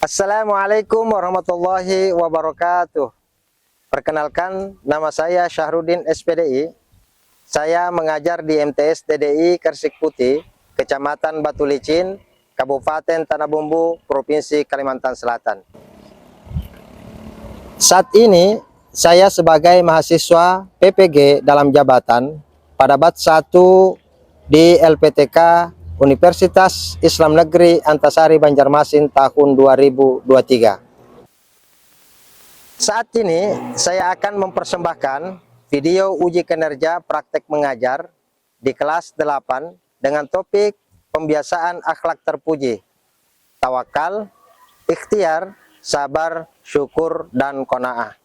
Assalamualaikum warahmatullahi wabarakatuh. Perkenalkan, nama saya Syahrudin SPDI. Saya mengajar di MTS TDI Kersik Putih, Kecamatan Batu Licin, Kabupaten Tanah Bumbu, Provinsi Kalimantan Selatan. Saat ini saya sebagai mahasiswa PPG dalam jabatan pada batch 1 di LPTK Universitas Islam Negeri Antasari Banjarmasin tahun 2023. Saat ini saya akan mempersembahkan video uji kinerja praktek mengajar di kelas 8 dengan topik pembiasaan akhlak terpuji, tawakal, ikhtiar, sabar, syukur, dan qanaah.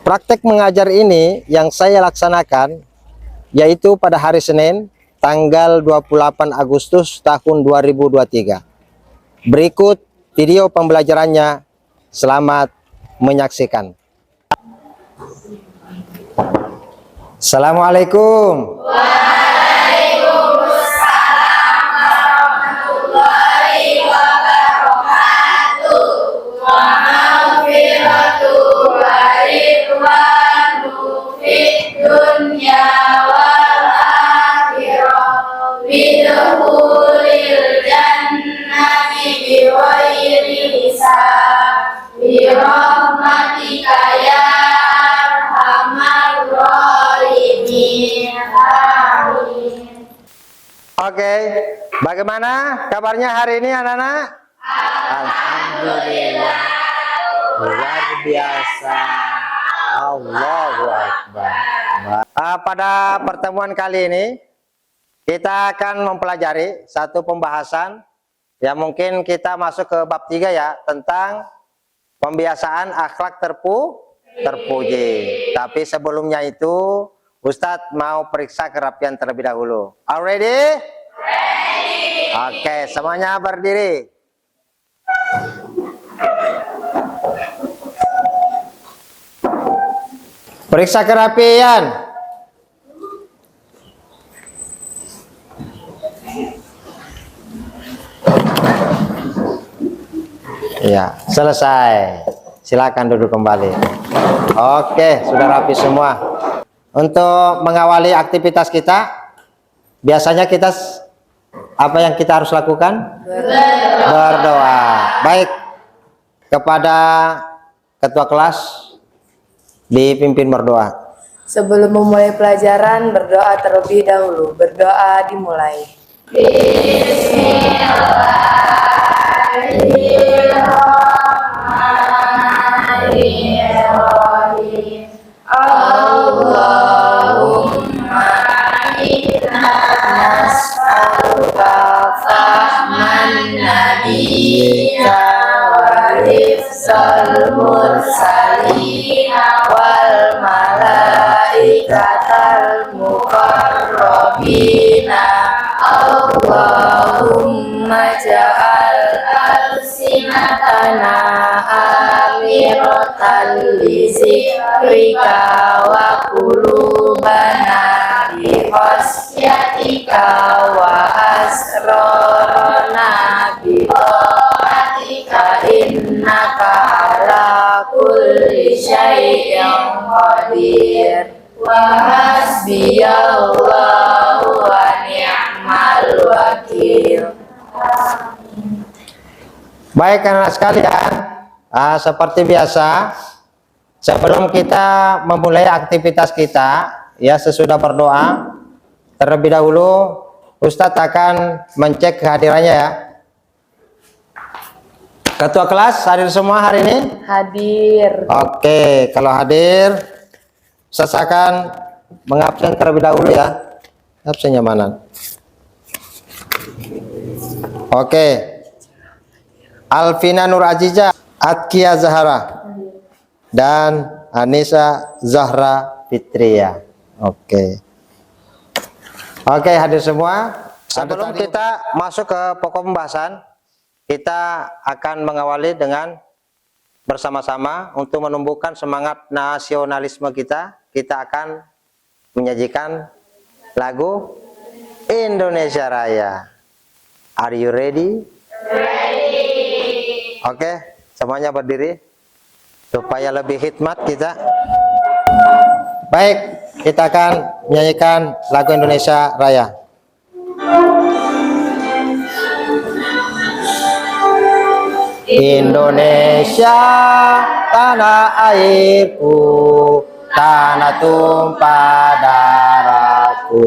Praktek mengajar ini yang saya laksanakan yaitu pada hari Senin tanggal 28 Agustus tahun 2023. Berikut video pembelajarannya. Selamat menyaksikan. Assalamualaikum. Waalaikumsalam warahmatullahi wabarakatuh. Wa maghfiratu wa ridwanu fid dunya wal akhirah bidukhulil jannati bighairi hisab bi rahmatika ya arhamar rahimin. Amin. Oke, bagaimana kabarnya hari ini anak-anak? Alhamdulillah, luar biasa. Allahu Akbar. Pada pertemuan kali ini kita akan mempelajari satu pembahasan yang mungkin kita masuk ke bab 3 ya, tentang pembiasaan akhlak terpuji. Tapi sebelumnya itu Ustadz mau periksa kerapian terlebih dahulu. Are ready? Ready. Oke, semuanya berdiri. Periksa kerapian. Ya, selesai. Silakan duduk kembali. Oke, sudah rapi semua. Untuk mengawali aktivitas kita, biasanya kita apa yang kita harus lakukan? Berdoa. Baik, kepada ketua kelas dipimpin berdoa. Sebelum memulai pelajaran, berdoa terlebih dahulu. Berdoa dimulai. Bismillahirrahmanirrahim. Allahumma inna nas'aluka fahman nabiyyika wa hifzal mursalina wal malaikatal muqarrabina. Allahumma ja'al alsinatana amiratan li zikrika wa qulubana bi khasyatika wa asrarana bi taatika innaka ala kulli syai'in qadir. Wa hasbiyallahu wa ni'mal wakil. Baik anak-anak sekalian, seperti biasa, sebelum kita memulai aktivitas kita, ya sesudah berdoa, terlebih dahulu Ustadz akan mencek kehadirannya ya. Ketua kelas hadir semua hari ini? Hadir. Oke, kalau hadir, saya akan mengabsen terlebih dahulu ya. Absennya mana? Oke. Alvina Nur Aziza, Atkia Zahara, dan Anissa Zahra Fitria. Oke. Oke, hadir semua. Sebelum kita masuk ke pokok pembahasan, kita akan mengawali dengan bersama-sama untuk menumbuhkan semangat nasionalisme kita. Kita akan menyajikan lagu Indonesia Raya. Are you ready? Ready. Oke, semuanya berdiri supaya lebih khidmat kita. Baik, kita akan menyanyikan lagu Indonesia Raya. Indonesia, tanah airku, tanah tumpah darahku.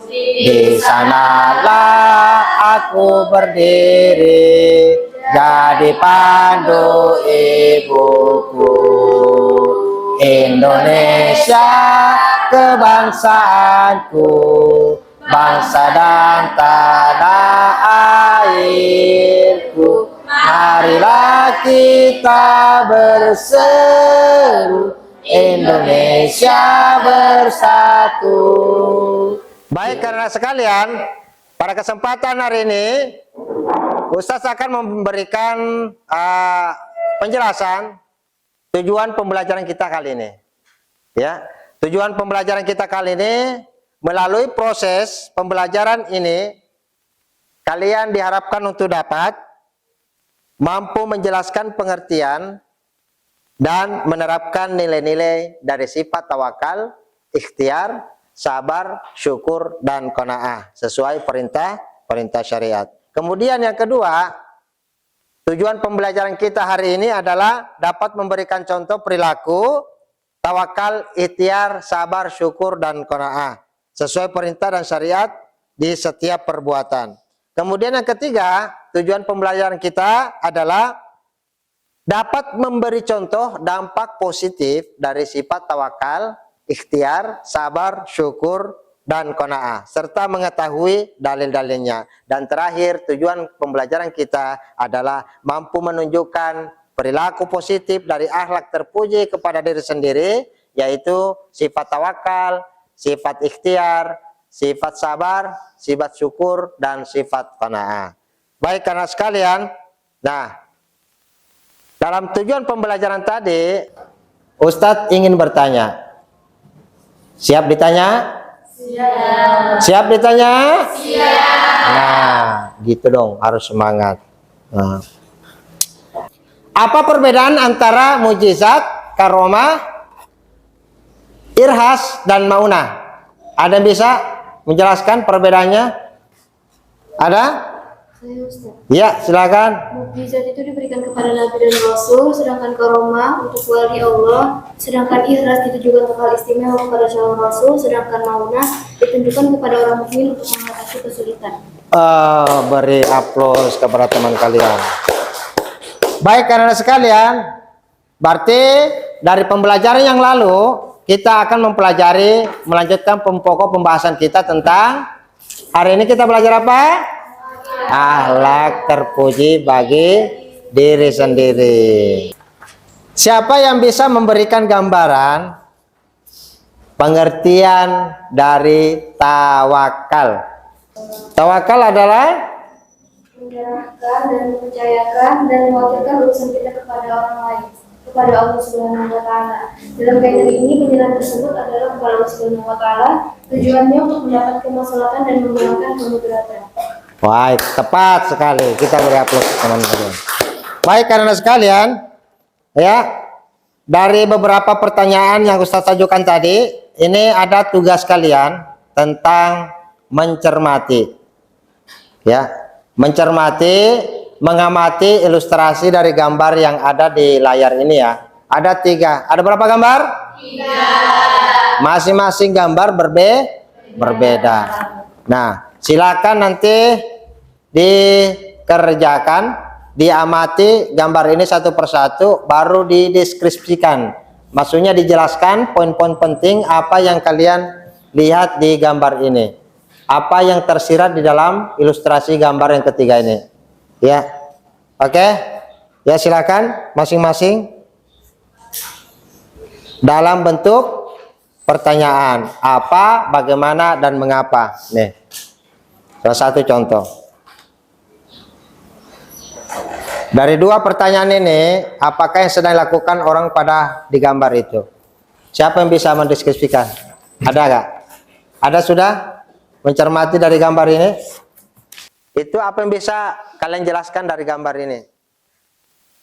Di sanalah aku berdiri, jadi pandu ibuku. Indonesia, kebangsaanku, bangsa dan tanah airku. Marilah kita berseru, Indonesia bersatu. Baik, karena sekalian, pada kesempatan hari ini Ustaz akan memberikan penjelasan tujuan pembelajaran kita kali ini. Ya, tujuan pembelajaran kita kali ini, melalui proses pembelajaran ini, kalian diharapkan untuk dapat mampu menjelaskan pengertian dan menerapkan nilai-nilai dari sifat tawakal, ikhtiar, sabar, syukur, dan qanaah sesuai perintah syariat. Kemudian yang kedua, tujuan pembelajaran kita hari ini adalah dapat memberikan contoh perilaku tawakal, ikhtiar, sabar, syukur, dan qanaah sesuai perintah dan syariat di setiap perbuatan. Kemudian yang ketiga, tujuan pembelajaran kita adalah dapat memberi contoh dampak positif dari sifat tawakal, ikhtiar, sabar, syukur, dan qanaah, serta mengetahui dalil-dalilnya. Dan terakhir, tujuan pembelajaran kita adalah mampu menunjukkan perilaku positif dari akhlak terpuji kepada diri sendiri, yaitu sifat tawakal, sifat ikhtiar, sifat sabar, sifat syukur, dan sifat qanaah. Baik, karena sekalian, nah, dalam tujuan pembelajaran tadi, Ustadz ingin bertanya. Siap ditanya? Siap. Siap ditanya? Siap. Nah, gitu dong, harus semangat. Nah. Apa perbedaan antara mujizat, karomah, irhas, dan maunah? Ada yang bisa menjelaskan perbedaannya? Ada? Saya Ustaz. Ya, silakan. Mukjizat itu diberikan kepada Nabi dan Rasul, sedangkan karomah untuk wali Allah, sedangkan ikhlas ditujukan untuk hal istimewa kepada calon Rasul, sedangkan maunah ditunjukkan kepada orang mukmin untuk mengatasi kesulitan. Beri aplaus kepada teman kalian. Baik, karena sekalian, berarti dari pembelajaran yang lalu kita akan melanjutkan pokok pembahasan kita tentang, hari ini kita belajar apa? Akhlak terpuji bagi diri sendiri. Siapa yang bisa memberikan gambaran pengertian dari tawakal? Tawakal adalah Menyerahkan dan mempercayakan dan mewakilkan urusan kita kepada orang lain, kepada Allah Subhanahu wa Ta'ala. Dalam kaitan ini, penyerahan tersebut adalah kepada Allah Subhanahu wa Ta'ala, tujuannya untuk mendapat kemaslahatan dan menghilangkan kemudaratan. baik, tepat sekali. Kita beri aplaus teman-teman. Baik, karena sekalian, ya, dari beberapa pertanyaan yang Ustaz ajukan tadi, ini ada tugas kalian tentang mencermati. Ya, mencermati, mengamati ilustrasi dari gambar yang ada di layar ini ya. Ada 3. Ada berapa gambar? 3. Masing-masing gambar berbeda. Nah, silakan nanti dikerjakan diamati gambar ini satu persatu, baru dideskripsikan. Maksudnya dijelaskan poin-poin penting apa yang kalian lihat di gambar ini. Apa yang tersirat di dalam ilustrasi gambar yang ketiga ini. Ya. Oke? Ya, silakan masing-masing. Dalam bentuk pertanyaan. Apa, bagaimana, dan mengapa. Nih. Salah satu contoh. Dari dua pertanyaan ini, apakah yang sedang dilakukan orang pada di gambar itu? Siapa yang bisa mendeskripsikan? Ada nggak? Ada sudah mencermati dari gambar ini? Itu apa yang bisa kalian jelaskan dari gambar ini?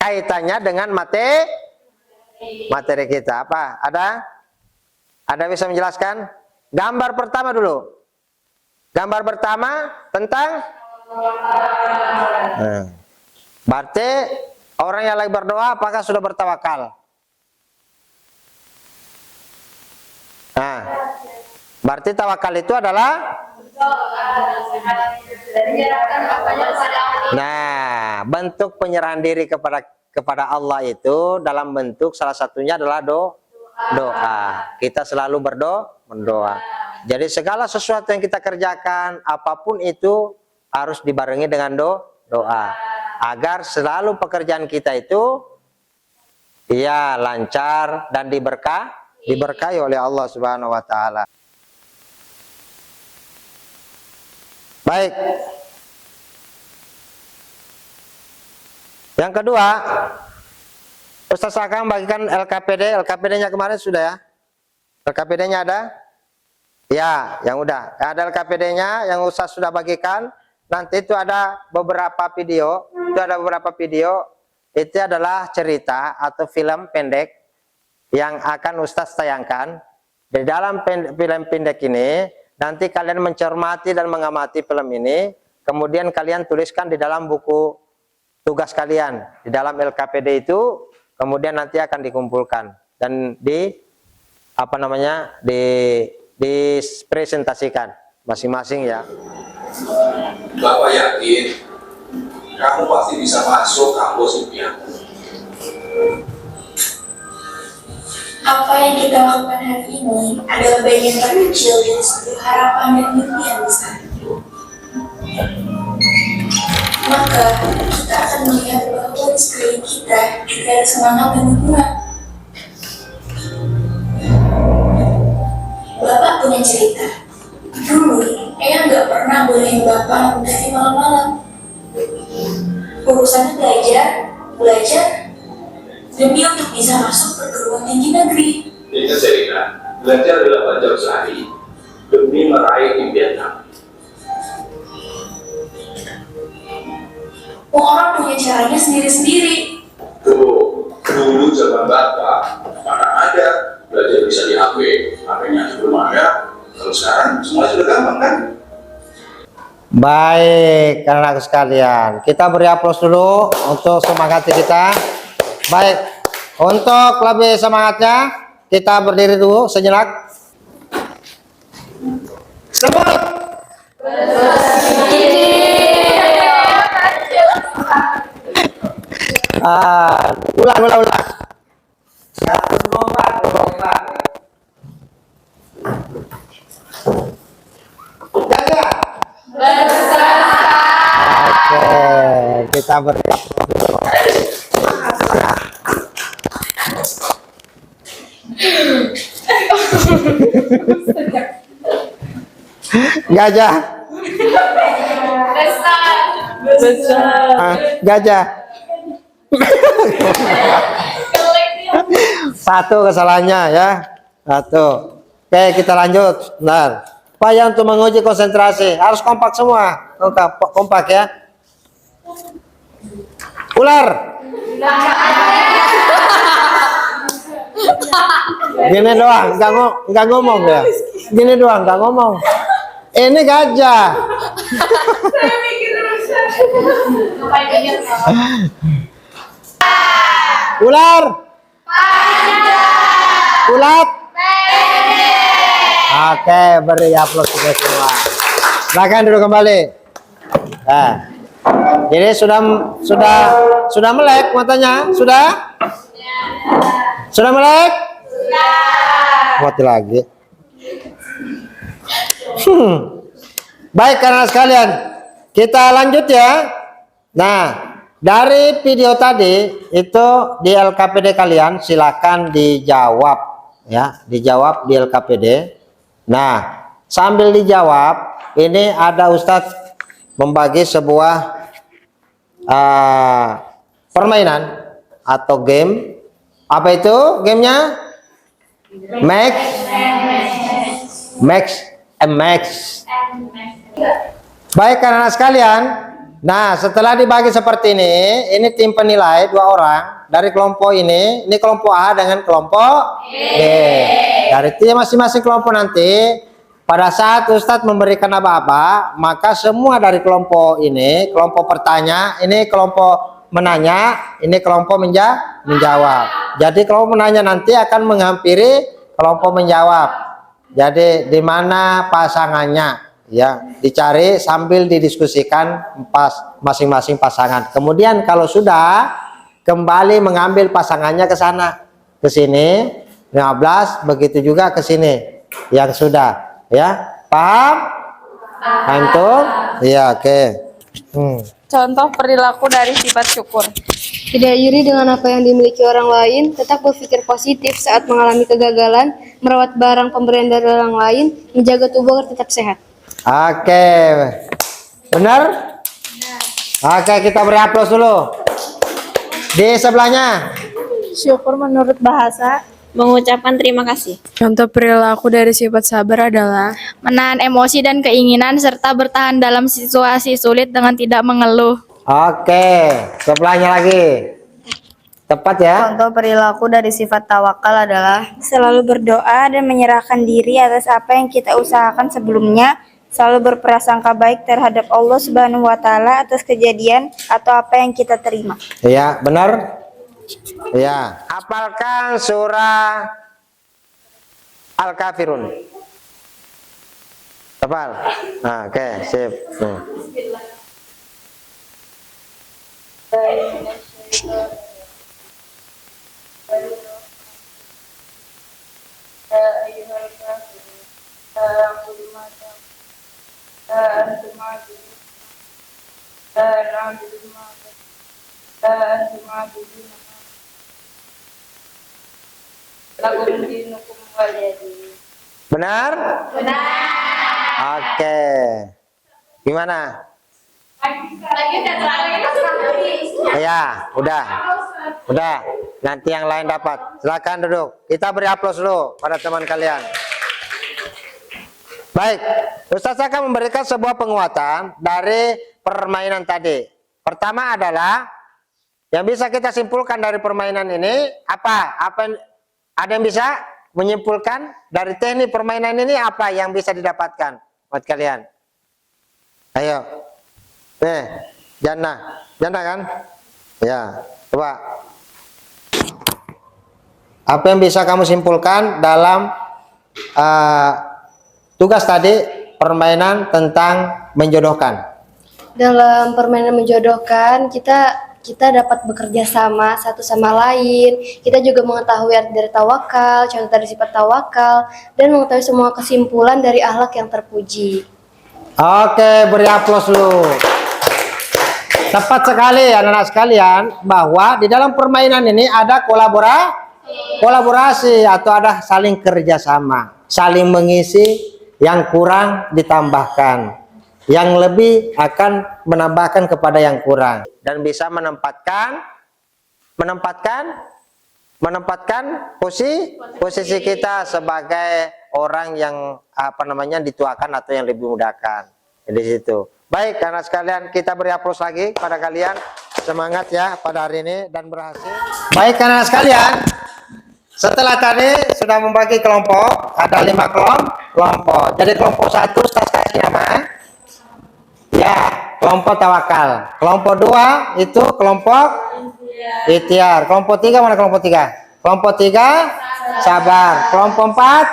Kaitannya dengan materi kita. Apa? Ada? Ada bisa menjelaskan? Gambar pertama dulu. Gambar pertama tentang? Berarti orang yang lagi berdoa apakah sudah bertawakal? Nah, berarti tawakal itu adalah? Nah, bentuk penyerahan diri kepada Allah itu dalam bentuk salah satunya adalah doa. Kita selalu berdoa. Jadi segala sesuatu yang kita kerjakan, apapun itu harus dibarengi dengan doa. Agar selalu pekerjaan kita itu ya lancar dan diberkahi oleh Allah Subhanahu wa taala. Baik. Yang kedua, Ustaz akan bagikan LKPD. LKPD-nya kemarin sudah ya? LKPD-nya ada? Ya, yang udah. Ada LKPD-nya yang Ustaz sudah bagikan. Nanti itu ada beberapa video. Itu ada beberapa video. Itu adalah cerita atau film pendek yang akan Ustaz tayangkan. Di dalam film pendek ini, nanti kalian mencermati dan mengamati film ini. Kemudian kalian tuliskan di dalam buku tugas kalian. Di dalam LKPD itu, kemudian nanti akan dikumpulkan. Dan dipresentasikan masing-masing ya. Bapak yakin kamu pasti bisa masuk kampus impian. Apa yang kita lakukan hari ini adalah bagian terkecil dari sebuah harapan dan mimpi yang besar. Maka kita akan melihat bahwa di sekeliling kita juga ada semangat dan dukungan. Bapak punya cerita. Dulu, Eyang nggak pernah bolehin Bapak mengganti malam-malam. Urusannya belajar, demi untuk bisa masuk perguruan tinggi negeri. Ingat Selina, belajar 8 jam sehari demi meraih impian kamu. Orang punya caranya sendiri-sendiri. Tuh, dulu zaman Bapak mana ada belajar bisa di HP, HP-nya belum ada. Kalau sekarang semua sudah gampang kan? Baik, anak-anak sekalian, kita beri aplaus dulu untuk semangat kita. Baik, untuk lebih semangatnya kita berdiri dulu sejenak. Semangat. Ulang. Oke, kita beri gajah. Gajah. Satu kesalahannya ya. Satu. Oke, kita lanjut. Bentar. Pak, yang untuk menguji konsentrasi harus kompak semua. Kompak ya. Ular. Gini doang, nggak ngomong ya. Gini doang, nggak ngomong. Ini gajah. Ular. Ulat. Oke, beri aplaus kita semua. Silakan duduk kembali. Nah, Jadi sudah melek matanya? Sudah melek? Mati lagi. Baik karena sekalian, kita lanjut ya. Nah, dari video tadi itu di LKPD kalian silakan dijawab ya, dijawab di LKPD. Nah, sambil dijawab, ini ada Ustadz membagi sebuah permainan atau game. Apa itu gamenya? Max. Baik karena sekalian, nah setelah dibagi seperti ini tim penilai 2 orang dari kelompok ini kelompok A dengan kelompok B. Dari masing-masing kelompok nanti pada saat Ustadz memberikan aba-aba, maka semua dari kelompok ini, kelompok bertanya, ini kelompok menanya, ini kelompok menjawab. Jadi kelompok menanya nanti akan menghampiri kelompok menjawab. Jadi di mana pasangannya ya, dicari sambil didiskusikan masing-masing pasangan. Kemudian kalau sudah kembali mengambil pasangannya ke sana, ke sini 15, begitu juga ke sini yang sudah ya. Paham? Antum? Ya, oke. Contoh perilaku dari sifat syukur. Tidak iri dengan apa yang dimiliki orang lain, tetap berpikir positif saat mengalami kegagalan, merawat barang pemberian dari orang lain, menjaga tubuh agar tetap sehat. Oke. Benar? Oke, kita beri aplaus dulu. Di sebelahnya. Syukur menurut bahasa mengucapkan terima kasih. Contoh perilaku dari sifat sabar adalah Menahan emosi dan keinginan serta bertahan dalam situasi sulit dengan tidak mengeluh. Oke, sebelahnya lagi. Tepat ya? Contoh perilaku dari sifat tawakal adalah selalu berdoa dan menyerahkan diri atas apa yang kita usahakan sebelumnya, selalu berprasangka baik terhadap Allah Subhanahu wa taala atas kejadian atau apa yang kita terima. Iya, benar? Ya, hafalkan surah Al-Kafirun. Hafal. Nah, oke, sip. Benar? Oke. Gimana? Ya, udah. Nanti yang lain dapat. Silakan duduk. Kita beri aplaus dulu pada teman kalian. Baik, Ustaz akan memberikan sebuah penguatan dari permainan tadi. Pertama adalah yang bisa kita simpulkan dari permainan ini apa? Ada yang bisa menyimpulkan dari teknik permainan ini apa yang bisa didapatkan buat kalian? Ayo. Jannah kan? Ya, coba. Apa yang bisa kamu simpulkan dalam tugas tadi permainan tentang menjodohkan? Dalam permainan menjodohkan, kita dapat bekerja sama satu sama lain. Kita juga mengetahui arti dari tawakal, contoh dari sifat tawakal, dan mengetahui semua kesimpulan dari akhlak yang terpuji. Oke, beri aplaus dulu. Tepat sekali anak-anak sekalian bahwa di dalam permainan ini ada kolaborasi atau ada saling kerjasama, saling mengisi, yang kurang ditambahkan, yang lebih akan menambahkan kepada yang kurang, dan bisa menempatkan posisi kita sebagai orang yang dituakan atau yang lebih mudahkan. Di situ. Baik, karena sekalian kita beri aplaus lagi pada kalian. Semangat ya pada hari ini dan berhasil. Baik, karena sekalian, setelah tadi sudah membagi kelompok, ada 5 kelompok. Jadi kelompok 1 Ustaz kasih nama ya, kelompok tawakal. Kelompok 2 itu kelompok ikhtiar. Kelompok 3 mana kelompok 3? Kelompok 3 sabar. Kelompok 4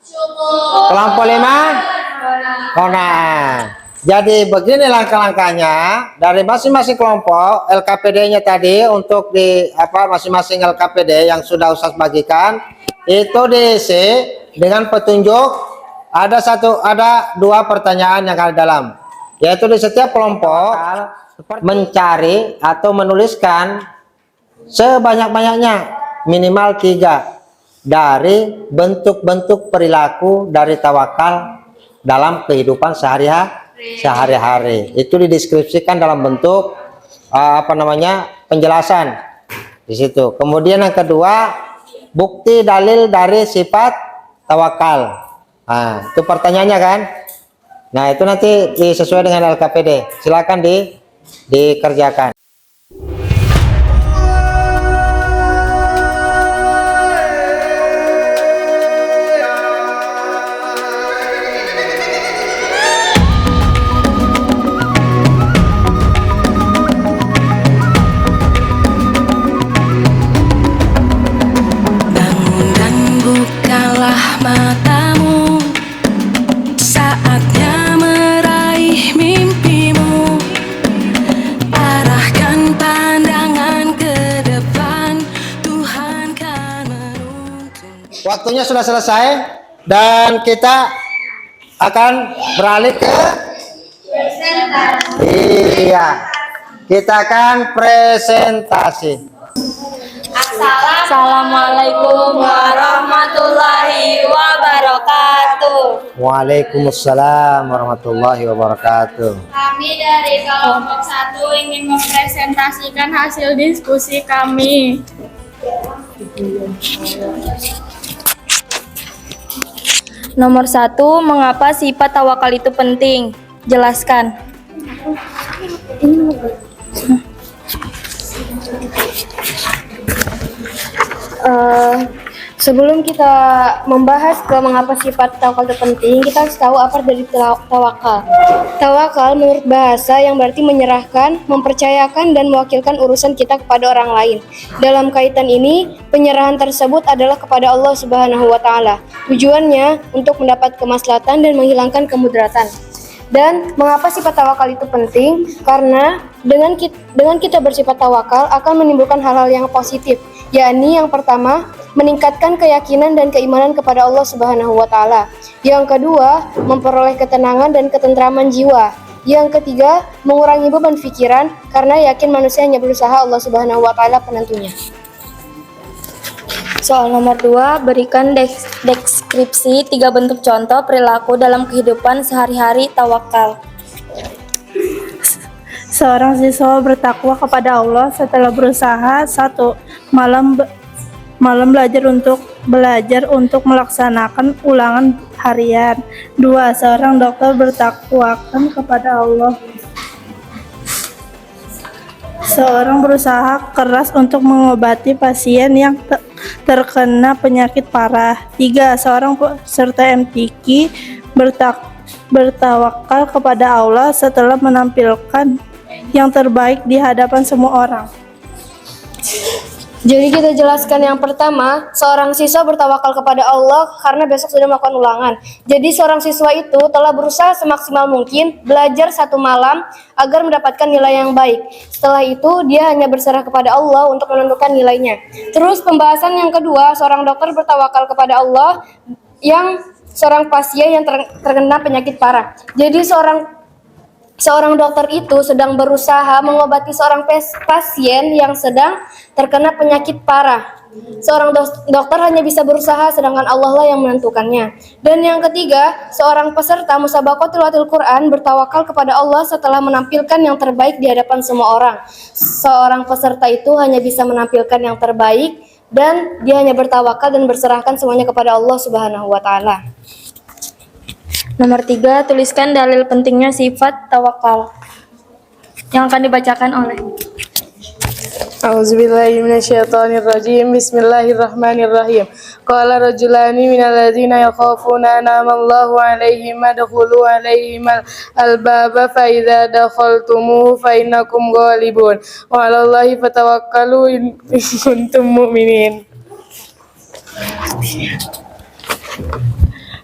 syukur. Kelompok 5 qanaah. Jadi begini langkah-langkahnya dari masing-masing kelompok LKPD-nya tadi untuk di masing-masing LKPD yang sudah Ustaz bagikan itu diisi dengan petunjuk ada dua pertanyaan yang ada dalam, yaitu di setiap kelompok mencari atau menuliskan sebanyak-banyaknya minimal 3 dari bentuk-bentuk perilaku dari tawakal dalam kehidupan sehari-hari. Itu dideskripsikan dalam bentuk penjelasan di situ. Kemudian yang kedua, bukti dalil dari sifat tawakal. Nah, itu pertanyaannya kan. Nah, itu nanti sesuai dengan LKPD. Silakan dikerjakan. Matamu saatnya meraih mimpimu, arahkan pandangan ke depan, Tuhan kan menuntun. Waktunya sudah selesai dan kita akan beralih ke presentasi. Iya, kita akan presentasi. Assalamualaikum warahmatullahi wabarakatuh. Waalaikumsalam warahmatullahi wabarakatuh. Kami dari kelompok 1 ingin mempresentasikan hasil diskusi kami. Nomor 1, mengapa sifat tawakal itu penting? Jelaskan. Sebelum kita membahas ke mengapa sifat tawakal itu penting, kita harus tahu apa dari tawakal. Tawakal menurut bahasa yang berarti menyerahkan, mempercayakan, dan mewakilkan urusan kita kepada orang lain. Dalam kaitan ini, penyerahan tersebut adalah kepada Allah Subhanahu wa Ta'ala. Tujuannya untuk mendapat kemaslahatan dan menghilangkan kemudaratan. Dan mengapa sifat tawakal itu penting? Karena dengan kita bersifat tawakal akan menimbulkan hal-hal yang positif, yakni yang pertama, meningkatkan keyakinan dan keimanan kepada Allah Subhanahu wa Ta'ala. Yang kedua, memperoleh ketenangan dan ketentraman jiwa. Yang ketiga, mengurangi beban pikiran karena yakin manusia hanya berusaha, Allah Subhanahu wa Ta'ala penentunya. Soal nomor 2, berikan deskripsi 3 bentuk contoh perilaku dalam kehidupan sehari-hari tawakal. Seorang siswa bertakwa kepada Allah setelah berusaha 1. Malam belajar untuk melaksanakan ulangan harian. 2. Seorang dokter bertakwakan kepada Allah. Seorang berusaha keras untuk mengobati pasien yang terkena penyakit parah. 3. Seorang peserta MTQ bertawakal kepada Allah setelah menampilkan yang terbaik di hadapan semua orang. Jadi kita jelaskan yang pertama, seorang siswa bertawakal kepada Allah karena besok sudah melakukan ulangan. Jadi seorang siswa itu telah berusaha semaksimal mungkin belajar 1 malam agar mendapatkan nilai yang baik. Setelah itu dia hanya berserah kepada Allah untuk menentukan nilainya. Terus pembahasan yang kedua, seorang dokter bertawakal kepada Allah yang seorang pasien yang terkena penyakit parah. Jadi seorang dokter itu sedang berusaha mengobati seorang pasien yang sedang terkena penyakit parah. Seorang dokter hanya bisa berusaha, sedangkan Allah lah yang menentukannya. Dan yang ketiga, seorang peserta musabaqah tilawatil Quran bertawakal kepada Allah setelah menampilkan yang terbaik di hadapan semua orang. Seorang peserta itu hanya bisa menampilkan yang terbaik dan dia hanya bertawakal dan berserahkan semuanya kepada Allah Subhanahu wa Ta'ala. Nomor 3, tuliskan dalil pentingnya sifat tawakal yang akan dibacakan oleh A'udzubillahiminasyaitonirrajim. Bismillahirrahmanirrahim. Qala rajulani minal ladzina yakhafuna an'amallahu 'alaihim adkhulu 'alaihim al-baba fa idza dakhaltumuhu fa innakum ghalibun wa 'alallahi fatawakkalu in kuntum mu'minin.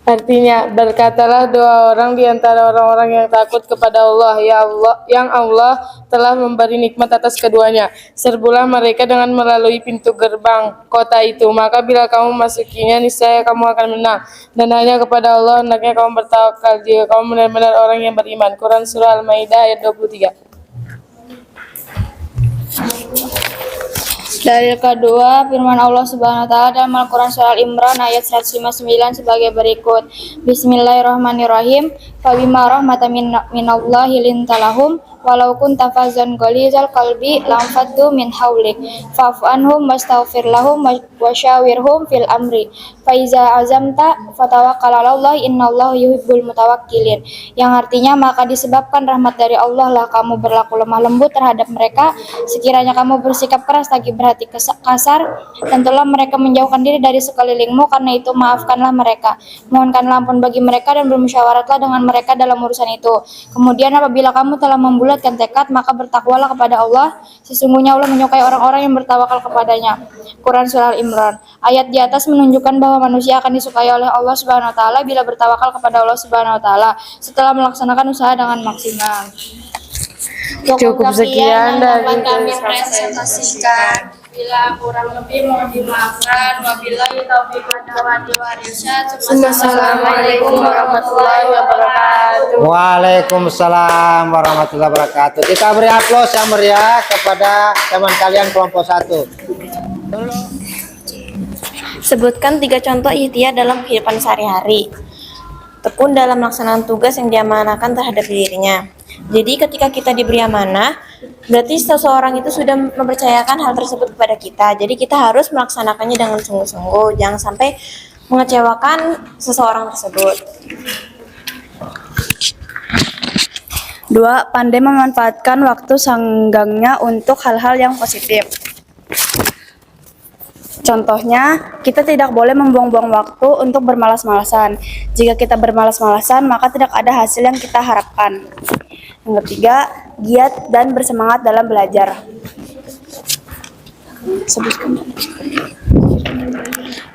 Artinya, berkatalah dua orang di antara orang-orang yang takut kepada Allah, ya Allah, yang Allah telah memberi nikmat atas keduanya. Serbulah mereka dengan melalui pintu gerbang kota itu, maka bila kamu masukinya, niscaya kamu akan menang. Dan hanya kepada Allah hendaknya kamu bertawakal jika kamu benar-benar orang yang beriman. Quran Surah Al-Maidah ayat 23. Dalil kedua, firman Allah Subhanahu wa taala dalam Al-Qur'an surah Al-Imran ayat 159 sebagai berikut. Bismillahirrahmanirrahim. Fabima rahmatan minallahi lintalahum walau kunta fazzan ghalizal qalbi lamfaddu min hawlik fa'fu anhum wastaghfir lahum wasyawirhum fil amri fa iza azamta fatawakkal 'alallahi innallaha yuhibbul mutawakkilin. Yang artinya, maka disebabkan rahmat dari Allah lah kamu berlaku lemah lembut terhadap mereka. Sekiranya kamu bersikap keras lagi berhati kasar, tentulah mereka menjauhkan diri dari sekelilingmu. Karena itu maafkanlah mereka, mohonkanlah ampun bagi mereka, dan bermusyawaratlah dengan mereka dalam urusan itu. Kemudian apabila kamu telah membulatkan tekad, maka bertakwalah kepada Allah. Sesungguhnya Allah menyukai orang-orang yang bertawakal kepadanya. Quran Surah Al-Imran. Ayat di atas menunjukkan bahwa manusia akan disukai oleh Allah Subhanahu wa taala bila bertawakal kepada Allah Subhanahu wa taala setelah melaksanakan usaha dengan maksimal. Cukup sekian dari kami presentasikan. Bila kurang lebih mohon dimaafkan. Wabillahi taufiq wal hidayah. Assalamualaikum warahmatullahi wabarakatuh. Waalaikumsalam warahmatullahi wabarakatuh. Kita beri aplaus yang meriah kepada teman kalian kelompok 1. Sebutkan 3 contoh ikhtiar dalam kehidupan sehari-hari. Tekun dalam melaksanakan tugas yang diamanahkan terhadap dirinya. Jadi ketika kita diberi amanah, berarti seseorang itu sudah mempercayakan hal tersebut kepada kita. Jadi kita harus melaksanakannya dengan sungguh-sungguh, jangan sampai mengecewakan seseorang tersebut. 2. Pandai memanfaatkan waktu sanggangnya untuk hal-hal yang positif. Contohnya, kita tidak boleh membuang-buang waktu untuk bermalas-malasan. Jika kita bermalas-malasan, maka tidak ada hasil yang kita harapkan. Yang ketiga, giat dan bersemangat dalam belajar.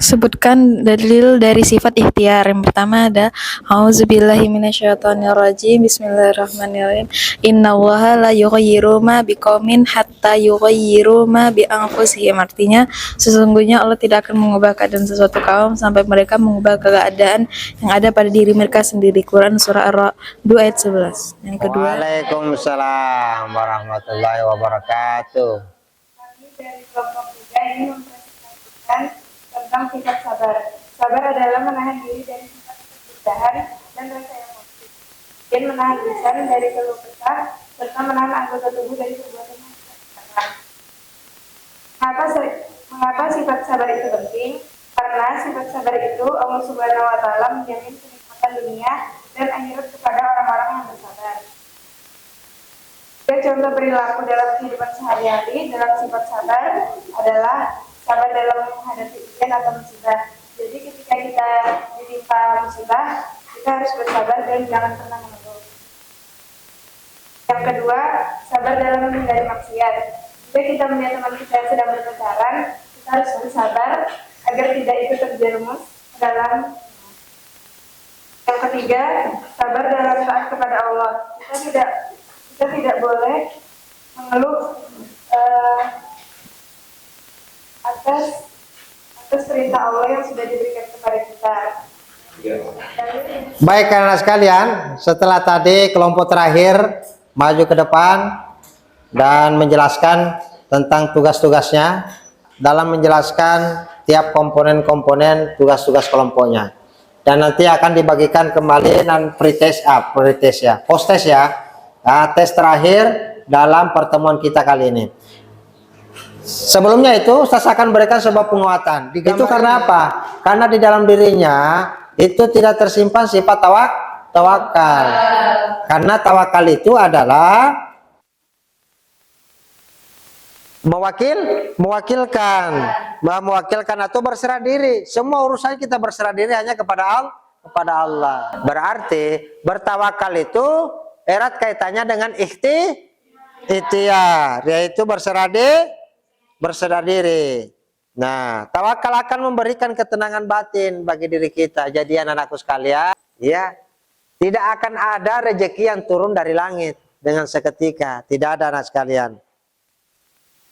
Sebutkan dalil dari sifat ikhtiar. Yang pertama ada A'udzubillahi minasyaitonirrajim. Bismillahirrahmanirrahim. Innallaha la yughayyiru ma biqaumin hatta yughayyiru ma bi anfusihim. Artinya, sesungguhnya Allah tidak akan mengubah keadaan sesuatu kaum sampai mereka mengubah keadaan yang ada pada diri mereka sendiri. Quran surah Ar-Ra'd 2 ayat 11. Yang kedua, Waalaikumsalam warahmatullahi wabarakatuh. Kami dari kelompok 3 ini mempresentasikan tentang sifat sabar. Sabar adalah menahan diri dari sifat kesusahan dan rasa emosi, dan menahan lisan dari keluh kesah, serta menahan anggota tubuh dari perbuatan yang tidak disenangi. Mengapa sifat sabar itu penting? Karena sifat sabar itu Allah Subhanahu wa taala menjamin kenikmatan dunia dan akhirat kepada orang-orang yang bersabar. Contoh perilaku dalam kehidupan sehari-hari dalam sifat sabar adalah sabar dalam menghadapi ujian atau musibah. Jadi ketika kita ditimpa musibah, kita harus bersabar dan jangan pernah mengeluh. Yang kedua, sabar dalam menghindari maksiat. Jika kita melihat teman kita yang sedang berpacaran, kita harus bersabar agar tidak ikut terjerumus dalam. Yang ketiga, sabar dalam taat kepada Allah. Kita tidak boleh mengeluh atas perintah Allah yang sudah diberikan kepada kita. Baik karena sekalian, setelah tadi kelompok terakhir maju ke depan dan menjelaskan tentang tugas-tugasnya dalam menjelaskan tiap komponen-komponen tugas-tugas kelompoknya. Dan nanti akan dibagikan kembali dan post test ya. Nah, tes terakhir dalam pertemuan kita kali ini. Sebelumnya itu Ustaz akan berikan sebuah penguatan. Itu karena apa? Karena di dalam dirinya itu tidak tersimpan sifat tawakal. Karena tawakal itu adalah mewakilkan atau berserah diri. Semua urusan kita berserah diri hanya kepada Allah. Berarti bertawakal itu erat kaitannya dengan ikhtiar, yaitu berserah diri. Nah, tawakal akan memberikan ketenangan batin bagi diri kita. Jadi anak-anakku sekalian, ya, tidak akan ada rezeki yang turun dari langit dengan seketika. Tidak ada, anak sekalian.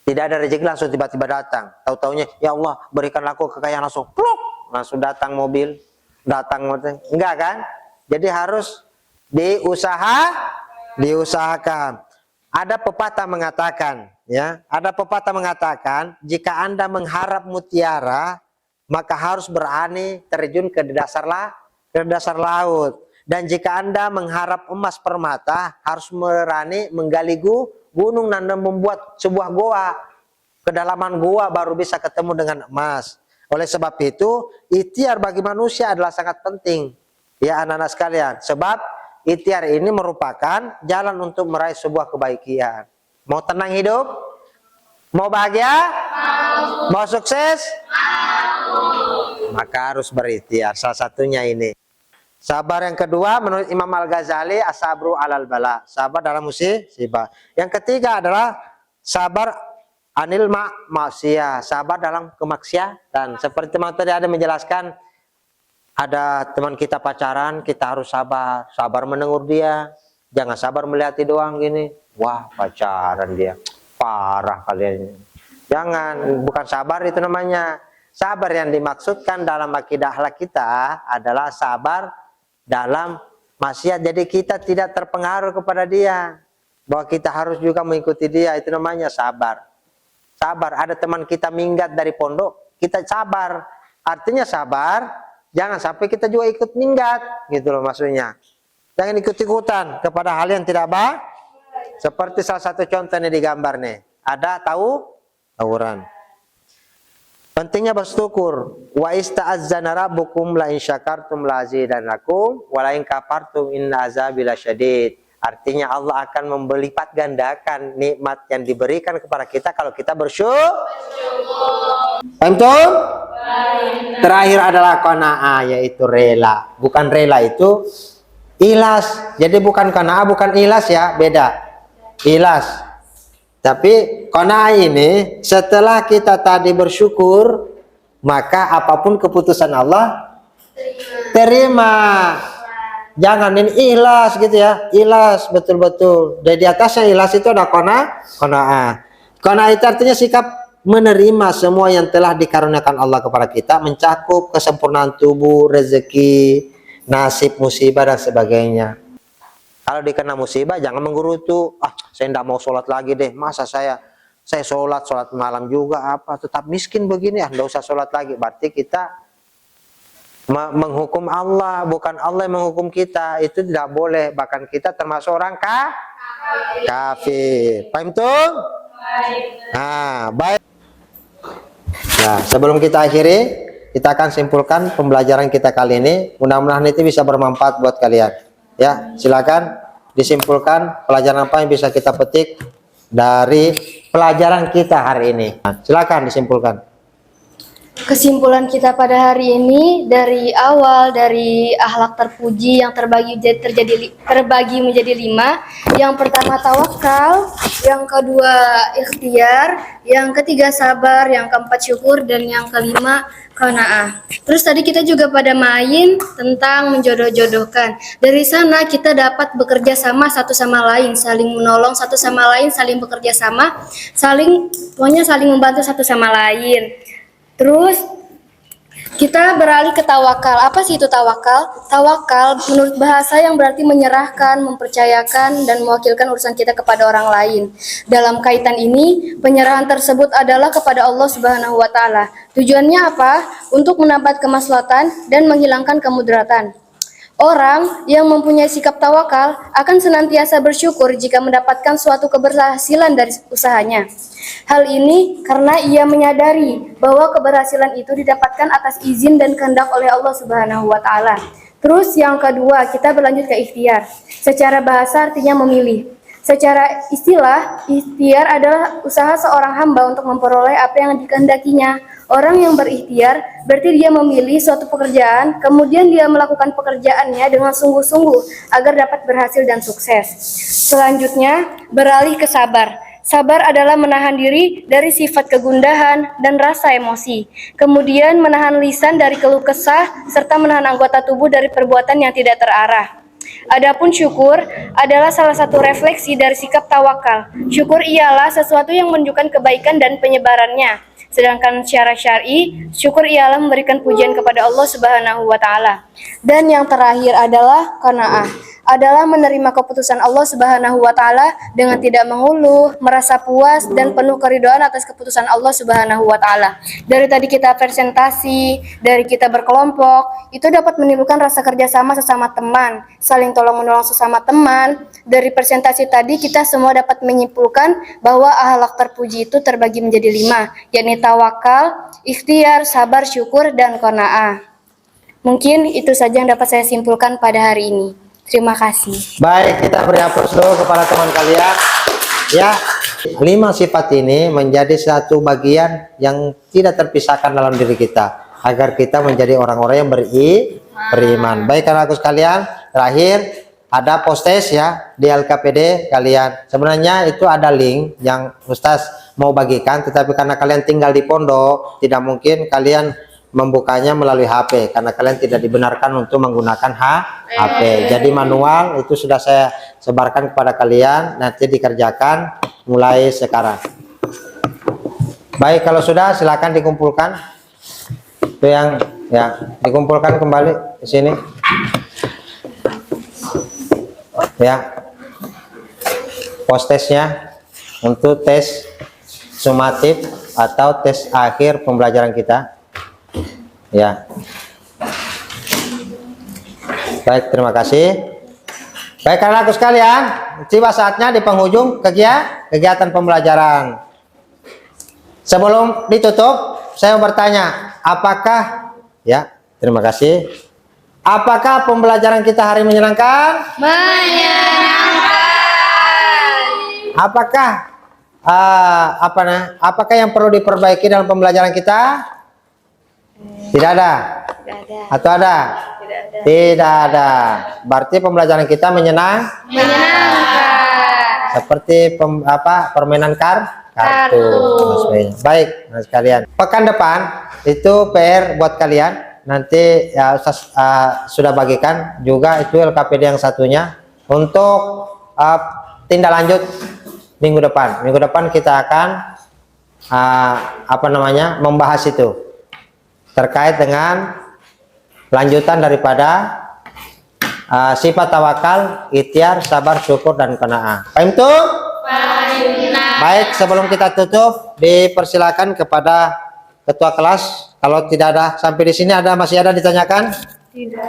Tidak ada rezeki langsung tiba-tiba datang. Tahu-taunya, ya Allah, berikanlah aku kekayaan langsung. Pluk, langsung datang mobil, datang motor. Enggak kan? Jadi harus diusahakan. Ada pepatah mengatakan, ya, ada pepatah mengatakan, jika Anda mengharap mutiara, maka harus berani terjun ke dasar laut. Dan jika Anda mengharap emas permata, harus berani menggali gunung dan membuat sebuah goa. Kedalaman goa baru bisa ketemu dengan emas. Oleh sebab itu, ikhtiar bagi manusia adalah sangat penting. Ya anak-anak sekalian, sebab ikhtiar ini merupakan jalan untuk meraih sebuah kebahagiaan. Mau tenang hidup? Mau bahagia? Mau sukses? Maka harus berikhtiar. Salah satunya ini. Sabar yang kedua menurut Imam Al-Ghazali, as-sabru alal bala. Sabar dalam musibah. Yang ketiga adalah sabar anil maksiyah. Sabar dalam kemaksiatan. Seperti teman tadi ada menjelaskan, ada teman kita pacaran, kita harus sabar. Sabar menegur dia. Jangan sabar melihati doang gini. Wah, pacaran dia. Parah kalian. Jangan, bukan sabar itu namanya. Sabar yang dimaksudkan dalam akidah akhlak kita adalah sabar dalam maksiat. Jadi kita tidak terpengaruh kepada dia. Bahwa kita harus juga mengikuti dia. Itu namanya sabar. Sabar. Ada teman kita minggat dari pondok, kita sabar. Artinya sabar. Jangan sampai kita juga ikut minggat, gitu loh maksudnya. Jangan ikut-ikutan kepada hal yang tidak baik. Seperti salah satu contohnya di gambar nih. Ada tawuran. Pentingnya bersyukur. Wa ista'azzana rabbukum la in syakartum la azidannakum wa la in kafartum inna azabi lasyadid. Artinya Allah akan melipat gandakan nikmat yang diberikan kepada kita kalau kita bersyukur. Paham tuh? Terakhir adalah qanaah, yaitu rela. Bukan rela itu ikhlas. Jadi bukan qanaah, bukan ikhlas ya, beda. Ikhlas. Tapi qanaah ini setelah kita tadi bersyukur, maka apapun keputusan Allah terima. Jangan ini ikhlas gitu ya. Ikhlas betul-betul. Dan di atasnya ikhlas itu ada qanaah. Qanaah itu artinya sikap menerima semua yang telah dikaruniakan Allah kepada kita, mencakup kesempurnaan tubuh, rezeki, nasib, musibah dan sebagainya. Kalau dikena musibah jangan menggerutu, saya tidak mau sholat lagi deh, masa saya sholat malam juga tetap miskin begini, tidak usah sholat lagi. Berarti kita menghukum Allah, bukan Allah yang menghukum kita. Itu tidak boleh, bahkan kita termasuk orang kafir. Paham tuh? Baik. Nah, sebelum kita akhiri, kita akan simpulkan pembelajaran kita kali ini. Mudah-mudahan itu bisa bermanfaat buat kalian. Ya, silakan disimpulkan pelajaran apa yang bisa kita petik dari pelajaran kita hari ini. Nah, silakan disimpulkan. Kesimpulan kita pada hari ini dari awal dari akhlak terpuji yang terbagi menjadi 5. Yang pertama tawakal, yang kedua ikhtiar, yang ketiga sabar, yang keempat syukur, dan yang kelima qanaah. Terus tadi kita juga pada main tentang menjodoh-jodohkan. Dari sana kita dapat bekerja sama satu sama lain, saling menolong satu sama lain, saling bekerja sama, pokoknya saling membantu satu sama lain. Terus kita beralih ke tawakal. Apa sih itu tawakal? Tawakal menurut bahasa yang berarti menyerahkan, mempercayakan, dan mewakilkan urusan kita kepada orang lain. Dalam kaitan ini, penyerahan tersebut adalah kepada Allah Subhanahu wa Ta'ala. Tujuannya apa? Untuk mendapat kemaslahatan dan menghilangkan kemudaratan. Orang yang mempunyai sikap tawakal akan senantiasa bersyukur jika mendapatkan suatu keberhasilan dari usahanya. Hal ini karena ia menyadari bahwa keberhasilan itu didapatkan atas izin dan kehendak oleh Allah Subhanahu wa Ta'ala. Terus yang kedua, kita berlanjut ke ikhtiar. Secara bahasa artinya memilih. Secara istilah, ikhtiar adalah usaha seorang hamba untuk memperoleh apa yang dikehendakinya. Orang yang berikhtiar berarti dia memilih suatu pekerjaan, kemudian dia melakukan pekerjaannya dengan sungguh-sungguh agar dapat berhasil dan sukses. Selanjutnya, beralih ke sabar. Sabar adalah menahan diri dari sifat kegundahan dan rasa emosi. Kemudian menahan lisan dari keluh kesah serta menahan anggota tubuh dari perbuatan yang tidak terarah. Adapun syukur adalah salah satu refleksi dari sikap tawakal. Syukur ialah sesuatu yang menunjukkan kebaikan dan penyebarannya. Sedangkan secara syar'i, syukur ialah memberikan pujian kepada Allah Subhanahu wa taala. Dan yang terakhir adalah qanaah, adalah menerima keputusan Allah Subhanahu wa taala dengan tidak mengeluh, merasa puas dan penuh keridhaan atas keputusan Allah Subhanahu wa taala. Dari tadi kita presentasi, dari kita berkelompok, itu dapat menimbulkan rasa kerjasama sesama teman, saling tolong-menolong sesama teman. Dari presentasi tadi kita semua dapat menyimpulkan bahwa akhlak terpuji itu terbagi menjadi 5, yakni tawakal, ikhtiar, sabar, syukur, dan qanaah. Mungkin itu saja yang dapat saya simpulkan pada hari ini. Terima kasih. Baik, kita beri aplaus dulu kepada teman kalian. Ya, 5 sifat ini menjadi satu bagian yang tidak terpisahkan dalam diri kita, agar kita menjadi orang-orang yang beriman. Baik, anak-anakku sekalian, terakhir ada post-test ya di LKPD kalian. Sebenarnya itu ada link yang Ustaz mau bagikan, tetapi karena kalian tinggal di pondok, tidak mungkin kalian membukanya melalui HP karena kalian tidak dibenarkan untuk menggunakan HP. Jadi manual itu sudah saya sebarkan kepada kalian, nanti dikerjakan mulai sekarang. Baik, kalau sudah silakan dikumpulkan. Itu yang ya, dikumpulkan kembali di sini. Ya. Post-testnya untuk tes sumatif atau tes akhir pembelajaran kita. Ya. Baik, terima kasih. Baik, anak-anakku sekalian, tiba saatnya di penghujung kegiatan pembelajaran. Sebelum ditutup, saya bertanya, apakah ya, terima kasih. Apakah pembelajaran kita hari menyenangkan? Menyenangkan. Apakah yang perlu diperbaiki dalam pembelajaran kita? Tidak ada. Atau ada? Tidak ada. Berarti pembelajaran kita menyenangkan. Seperti permainan kartu. Baik, nah sekalian. Pekan depan itu PR buat kalian. Nanti ya Ustaz sudah bagikan juga itu LKPD yang satunya untuk tindak lanjut minggu depan. Minggu depan kita akan membahas itu terkait dengan lanjutan daripada sifat tawakal, ikhtiar, sabar, syukur, dan qanaah. Paham tuh? Baik, sebelum kita tutup, dipersilakan kepada ketua kelas. Kalau tidak ada sampai di sini masih ada ditanyakan? Tidak.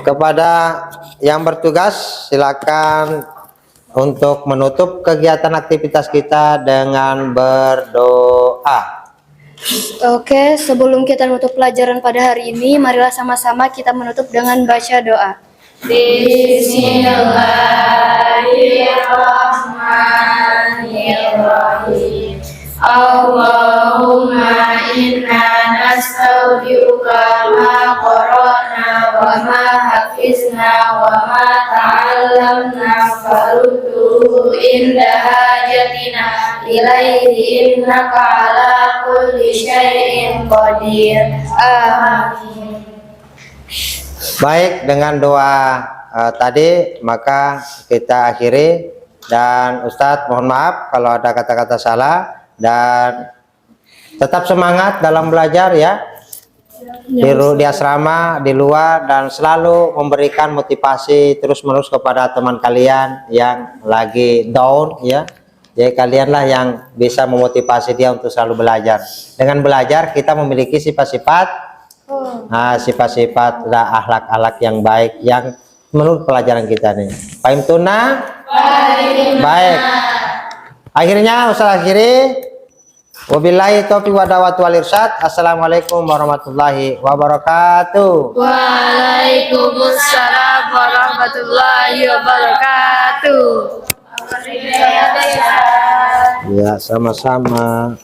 Kepada yang bertugas, silakan untuk menutup kegiatan aktivitas kita dengan berdoa. Oke, sebelum kita menutup pelajaran pada hari ini, marilah sama-sama kita menutup dengan baca doa. Bismillahirrahmanirrahim. Allahumma inna nastaudiuka ma qara'na wa ma hafizna wa ma ta'allamna farudduhu inda hajatina ilaihi innaka ala kulli syai'in qadir. Amin. Baik, dengan doa tadi maka kita akhiri, dan Ustadz mohon maaf kalau ada kata-kata salah, dan tetap semangat dalam belajar ya, di asrama, di luar, dan selalu memberikan motivasi terus-menerus kepada teman kalian yang lagi down ya. Jadi kalianlah yang bisa memotivasi dia untuk selalu belajar. Dengan belajar kita memiliki sifat-sifat akhlak-akhlak yang baik yang menurut pelajaran kita nih. Paham tuna? Baik. Akhirnya Ustaz akhiri. Wabillahi taufiq wa dawat wal irsyad. Assalamualaikum warahmatullahi wabarakatuh. Waalaikumsalam warahmatullahi wabarakatuh. Ya, sama-sama.